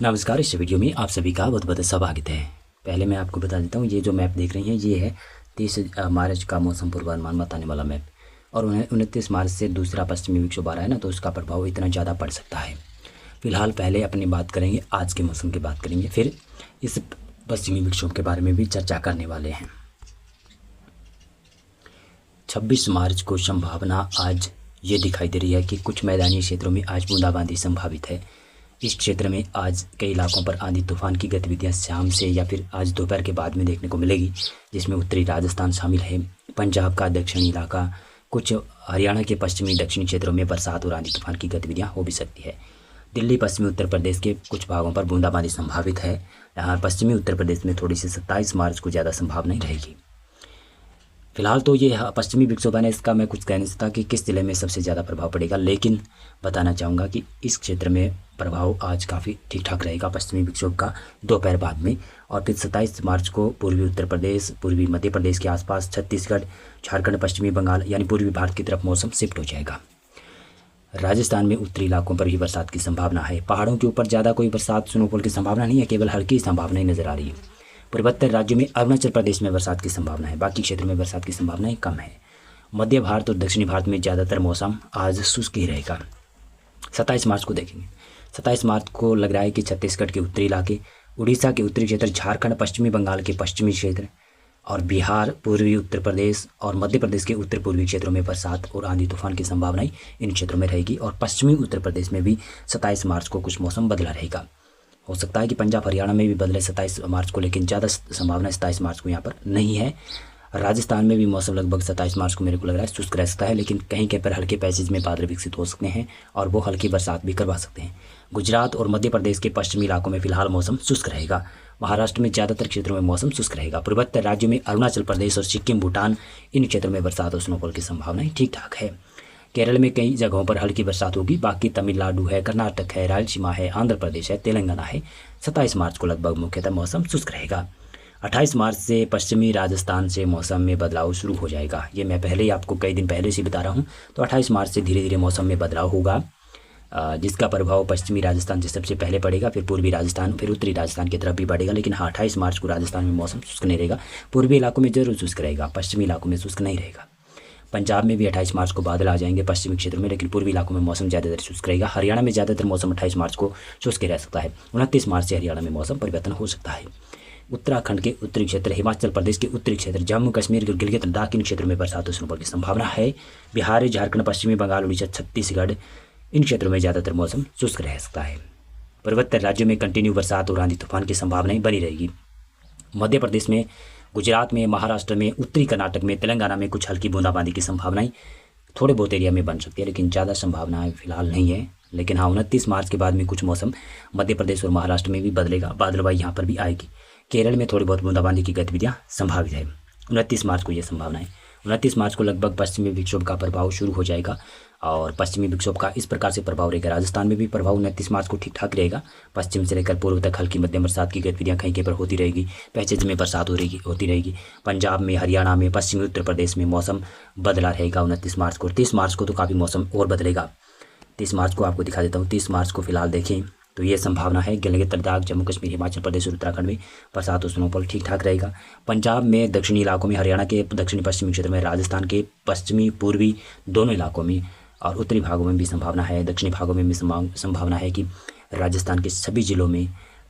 नमस्कार। इस वीडियो में आप सभी का बहुत बहुत स्वागत है। पहले मैं आपको बता देता हूँ, ये जो मैप देख रही हैं ये है 30 मार्च का मौसम पूर्वानुमान बताने वाला मैप। और 29 मार्च से दूसरा पश्चिमी विक्षोभ आ रहा है ना, तो उसका प्रभाव इतना ज़्यादा पड़ सकता है। फिलहाल पहले अपनी बात करेंगे, आज के मौसम की बात करेंगे, फिर इस पश्चिमी विक्षोभ के बारे में भी चर्चा करने वाले हैं। 26 मार्च को संभावना आज ये दिखाई दे रही है कि कुछ मैदानी क्षेत्रों में आज बूंदाबांदी संभावित है। इस क्षेत्र में आज कई इलाकों पर आंधी तूफान की गतिविधियां शाम से या फिर आज दोपहर के बाद में देखने को मिलेगी, जिसमें उत्तरी राजस्थान शामिल है, पंजाब का दक्षिणी इलाका, कुछ हरियाणा के पश्चिमी दक्षिणी क्षेत्रों में बरसात और आंधी तूफान की गतिविधियां हो भी सकती है। दिल्ली पश्चिमी उत्तर प्रदेश के कुछ भागों पर बूंदाबांदी संभावित है। यहाँ पश्चिमी उत्तर प्रदेश में थोड़ी सी 27 मार्च को ज़्यादा संभावना रहेगी। फिलहाल तो ये पश्चिमी विक्षोभ है, इसका मैं कुछ कह नहीं सकता कि किस ज़िले में सबसे ज़्यादा प्रभाव पड़ेगा, लेकिन बताना चाहूँगा कि इस क्षेत्र में प्रभाव आज काफ़ी ठीक ठाक रहेगा पश्चिमी विक्षोभ का दोपहर बाद में। और फिर 27 मार्च को पूर्वी उत्तर प्रदेश, पूर्वी मध्य प्रदेश के आसपास, छत्तीसगढ़, झारखंड, पश्चिमी बंगाल यानी पूर्वी भारत की तरफ मौसम शिफ्ट हो जाएगा। राजस्थान में उत्तरी इलाकों पर ही बरसात की संभावना है। पहाड़ों के ऊपर ज़्यादा कोई बरसात स्नोफॉल की संभावना नहीं है, केवल हल्की संभावना ही नज़र आ रही है। पूर्वोत्तर राज्यों में अरुणाचल प्रदेश में बरसात की संभावना है, बाकी क्षेत्रों में बरसात की संभावनाएं कम है। मध्य भारत और दक्षिणी भारत में ज़्यादातर मौसम आज शुष्क ही रहेगा। 27 मार्च को देखेंगे। 27 मार्च को लग रहा है कि छत्तीसगढ़ के उत्तरी इलाके, उड़ीसा के उत्तरी क्षेत्र, झारखंड, पश्चिमी बंगाल के पश्चिमी क्षेत्र और बिहार, पूर्वी उत्तर प्रदेश और मध्य प्रदेश के उत्तर पूर्वी क्षेत्रों में बरसात और आंधी तूफान की संभावनाएं इन क्षेत्रों में रहेगी। और पश्चिमी उत्तर प्रदेश में भी 27 मार्च को कुछ मौसम बदला रहेगा। हो सकता है कि पंजाब हरियाणा में भी बदले 27 मार्च को, लेकिन ज़्यादा संभावना 27 मार्च को यहाँ पर नहीं है। राजस्थान में भी मौसम लगभग 27 मार्च को मेरे को लग रहा है शुष्क रह सकता है, लेकिन कहीं कहीं पर हल्के पैसेज में बादल विकसित हो सकते हैं और वो हल्की बरसात भी करवा सकते हैं। गुजरात और मध्य प्रदेश के पश्चिमी इलाकों में फिलहाल मौसम शुष्क रहेगा। महाराष्ट्र में ज़्यादातर क्षेत्रों में मौसम शुष्क रहेगा। पूर्वोत्तर राज्यों में अरुणाचल प्रदेश और सिक्किम, भूटान, इन क्षेत्रों में बरसात और स्नोफॉल की संभावनाएं ठीक ठाक है। केरल में कई जगहों पर हल्की बरसात होगी, बाकी तमिलनाडु है, कर्नाटक है, रायलसीमा है, आंध्र प्रदेश है, तेलंगाना है। 27 मार्च को लगभग मुख्यतः मौसम शुष्क रहेगा। 28 मार्च से पश्चिमी राजस्थान से मौसम में बदलाव शुरू हो जाएगा। ये मैं पहले ही आपको कई दिन पहले से बता रहा हूँ। तो 28 मार्च से धीरे धीरे मौसम में बदलाव होगा, जिसका प्रभाव पश्चिमी राजस्थान से सबसे पहले पड़ेगा, फिर पूर्वी राजस्थान, फिर उत्तरी राजस्थान की तरफ भी बढ़ेगा। लेकिन हाँ, 28 मार्च को राजस्थान में मौसम शुष्क नहीं रहेगा। पूर्वी इलाकों में जरूर शुष्क रहेगा, पश्चिमी इलाकों में शुष्क नहीं रहेगा। पंजाब में भी 28 मार्च को बादल आ जाएंगे पश्चिमी क्षेत्रों में, लेकिन पूर्वी इलाकों में मौसम ज़्यादातर शुष्क रहेगा। हरियाणा में ज़्यादातर मौसम 28 मार्च को शुष्क रह सकता है। 29 मार्च से हरियाणा में मौसम परिवर्तन हो सकता है। उत्तराखंड के उत्तरी क्षेत्र, हिमाचल प्रदेश के उत्तरी क्षेत्र, जम्मू कश्मीर, गिलगित लद्दाख, इन क्षेत्रों में बरसात और स्नोफॉल की संभावना है। बिहार, झारखंड, पश्चिमी बंगाल, उड़ीसा, छत्तीसगढ़, इन क्षेत्रों में ज़्यादातर मौसम शुष्क रह सकता है। पूर्वोत्तर राज्यों में कंटिन्यू बरसात और आंधी तूफान की संभावनाएं बनी रहेगी। मध्य प्रदेश में, गुजरात में, महाराष्ट्र में, उत्तरी कर्नाटक में, तेलंगाना में कुछ हल्की बूंदाबांदी की संभावनाएं थोड़े बहुत एरिया में बन सकती है, लेकिन ज़्यादा संभावनाएं फिलहाल नहीं है। लेकिन हाँ, 29 मार्च के बाद में कुछ मौसम मध्य प्रदेश और महाराष्ट्र में भी बदलेगा, बादलवाई यहाँ पर भी आएगी। केरल में थोड़ी बहुत बूंदाबांदी की गतिविधियाँ संभावित है। 29 मार्च को ये संभावना है। 29 मार्च को लगभग पश्चिमी विक्षोभ का प्रभाव शुरू हो जाएगा और पश्चिमी विक्षोभ का इस प्रकार से प्रभाव रहेगा। राजस्थान में भी प्रभाव 29 मार्च को ठीक ठाक रहेगा। पश्चिम से लेकर पूर्व तक हल्की मध्यम बरसात की गतिविधियां कहीं कहीं पर होती रहेगी, पैसेज में बरसात होती रहेगी। पंजाब में, हरियाणा में, पश्चिमी उत्तर प्रदेश में मौसम बदला रहेगा 29 मार्च को। 30 मार्च को तो काफ़ी मौसम और बदलेगा। 30 मार्च को आपको दिखा देता हूँ। 30 मार्च को फिलहाल देखें तो ये संभावना है गिलगित लद्दाख, जम्मू कश्मीर, हिमाचल प्रदेश और उत्तराखंड में बरसात और स्नोफॉल ठीक ठाक रहेगा। पंजाब में, दक्षिणी इलाकों में, हरियाणा के दक्षिणी पश्चिमी क्षेत्र में, राजस्थान के पश्चिमी पूर्वी दोनों इलाकों में और उत्तरी भागों में भी संभावना है। दक्षिणी भागों में भी संभावना है कि राजस्थान के सभी जिलों में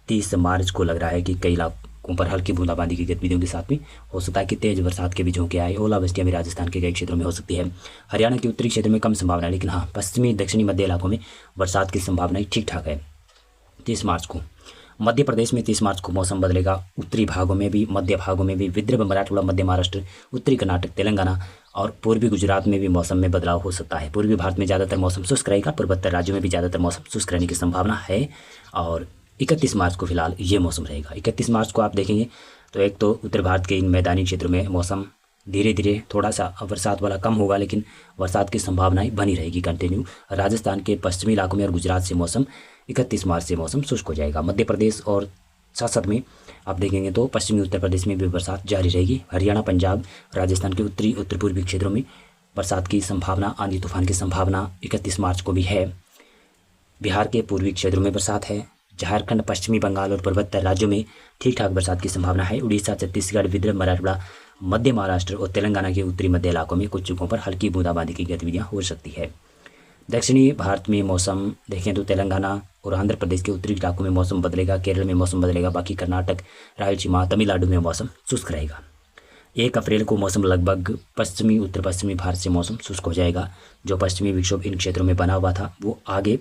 30 मार्च को लग रहा है कि कई इलाकों पर हल्की बूंदाबांदी की गतिविधियों के साथ में हो सकता है कि तेज बरसात के भी झोंके आए। ओलावृष्टियाँ भी राजस्थान के कई क्षेत्रों में हो सकती है। हरियाणा के उत्तरी क्षेत्र में कम संभावना है, लेकिन हाँ, पश्चिमी दक्षिणी मध्य इलाकों में बरसात की संभावनाएं ठीक ठाक है। 30 मार्च को मध्य प्रदेश में 30 मार्च को मौसम बदलेगा। उत्तरी भागों में भी, मध्य भागों में भी, विदर्भ, मराठवाड़ा, मध्य महाराष्ट्र, उत्तरी कर्नाटक, तेलंगाना और पूर्वी गुजरात में भी मौसम में बदलाव हो सकता है। पूर्वी भारत में ज़्यादातर मौसम शुष्क रहेगा। पूर्वोत्तर राज्यों में भी ज़्यादातर मौसम शुष्क रहने की संभावना है। और 31 मार्च को फिलहाल ये मौसम रहेगा। 31 मार्च को आप देखेंगे तो एक तो उत्तर भारत के इन मैदानी क्षेत्रों में मौसम धीरे धीरे थोड़ा सा बरसात वाला कम होगा, लेकिन बरसात की संभावनाएं बनी रहेगी कंटिन्यू। राजस्थान के पश्चिमी इलाकों में और गुजरात से मौसम 31 मार्च से मौसम शुष्क हो जाएगा। मध्य प्रदेश और साथ साथ में आप देखेंगे तो पश्चिमी उत्तर प्रदेश में भी बरसात जारी रहेगी। हरियाणा, पंजाब, राजस्थान के उत्तरी उत्तर पूर्वी क्षेत्रों में बरसात की संभावना, आंधी तूफान की संभावना 31 मार्च को भी है। बिहार के पूर्वी क्षेत्रों में बरसात है। झारखंड, पश्चिमी बंगाल और पूर्वोत्तर राज्यों में ठीक ठाक बरसात की संभावना है। उड़ीसा, छत्तीसगढ़, विदर्भ, मराठवाड़ा, मध्य महाराष्ट्र और तेलंगाना के उत्तरी मध्य इलाकों में कुछ जगहों पर हल्की बूंदाबांदी की गतिविधियां हो सकती है। दक्षिणी भारत में मौसम देखें तो तेलंगाना और आंध्र प्रदेश के उत्तरी इलाकों में मौसम बदलेगा, केरल में मौसम बदलेगा, बाकी कर्नाटक, रायलसीमा, तमिलनाडु में मौसम शुष्क रहेगा। 1 अप्रैल को मौसम लगभग पश्चिमी उत्तर पश्चिमी भारत से मौसम शुष्क हो जाएगा। जो पश्चिमी विक्षोभ इन क्षेत्रों में बना हुआ था वो आगे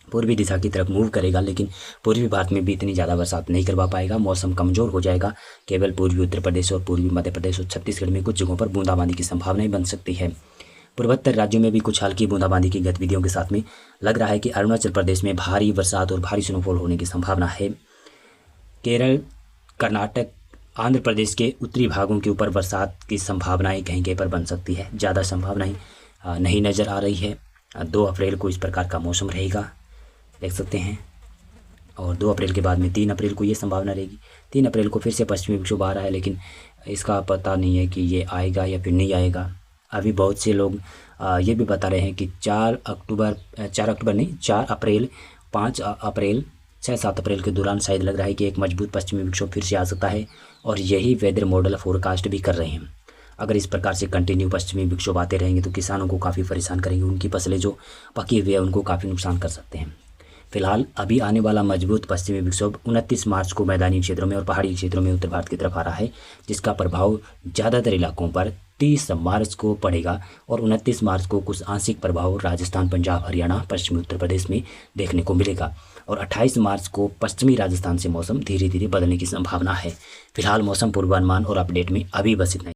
पूर्वी दिशा की तरफ मूव करेगा, लेकिन पूर्वी भारत में भी इतनी ज़्यादा बरसात नहीं करवा पाएगा। मौसम कमज़ोर हो जाएगा। केवल पूर्वी उत्तर प्रदेश और पूर्वी मध्य प्रदेश और छत्तीसगढ़ में कुछ जगहों पर बूंदाबांदी की संभावनाएं बन सकती है। पूर्वोत्तर राज्यों में भी कुछ हल्की बूंदाबांदी की गतिविधियों के साथ में लग रहा है कि अरुणाचल प्रदेश में भारी बरसात और भारी स्नोफॉल होने की संभावना है। केरल, कर्नाटक, आंध्र प्रदेश के उत्तरी भागों के ऊपर बरसात की संभावनाएं कहीं कहीं पर बन सकती है। ज़्यादा संभावनाएं नहीं नज़र आ रही है। 2 अप्रैल को इस प्रकार का मौसम रहेगा, देख सकते हैं। और 2 अप्रैल के बाद में 3 अप्रैल को ये संभावना रहेगी। 3 अप्रैल को फिर से पश्चिमी विक्षोभ आ रहा है, लेकिन इसका पता नहीं है कि ये आएगा या फिर नहीं आएगा। अभी बहुत से लोग ये भी बता रहे हैं कि 4 अप्रैल, 5 अप्रैल, 6-7 अप्रैल के दौरान शायद लग रहा है कि एक मजबूत पश्चिमी विक्षोभ फिर से आ सकता है, और यही वेदर मॉडल फोरकास्ट भी कर रहे हैं। अगर इस प्रकार से कंटिन्यू पश्चिमी विक्षोभ आते रहेंगे तो किसानों को काफ़ी परेशान करेंगे। उनकी फसलें जो पकी हुई है उनको काफ़ी नुकसान कर सकते हैं। फिलहाल अभी आने वाला मजबूत पश्चिमी विक्षोभ 29 मार्च को मैदानी क्षेत्रों में और पहाड़ी क्षेत्रों में उत्तर भारत की तरफ आ रहा है, जिसका प्रभाव ज़्यादातर इलाकों पर 30 मार्च को पड़ेगा, और 29 मार्च को कुछ आंशिक प्रभाव राजस्थान, पंजाब, हरियाणा, पश्चिमी उत्तर प्रदेश में देखने को मिलेगा, और 28 मार्च को पश्चिमी राजस्थान से मौसम धीरे धीरे बदलने की संभावना है। फिलहाल मौसम पूर्वानुमान और अपडेट में अभी बस इतना ही।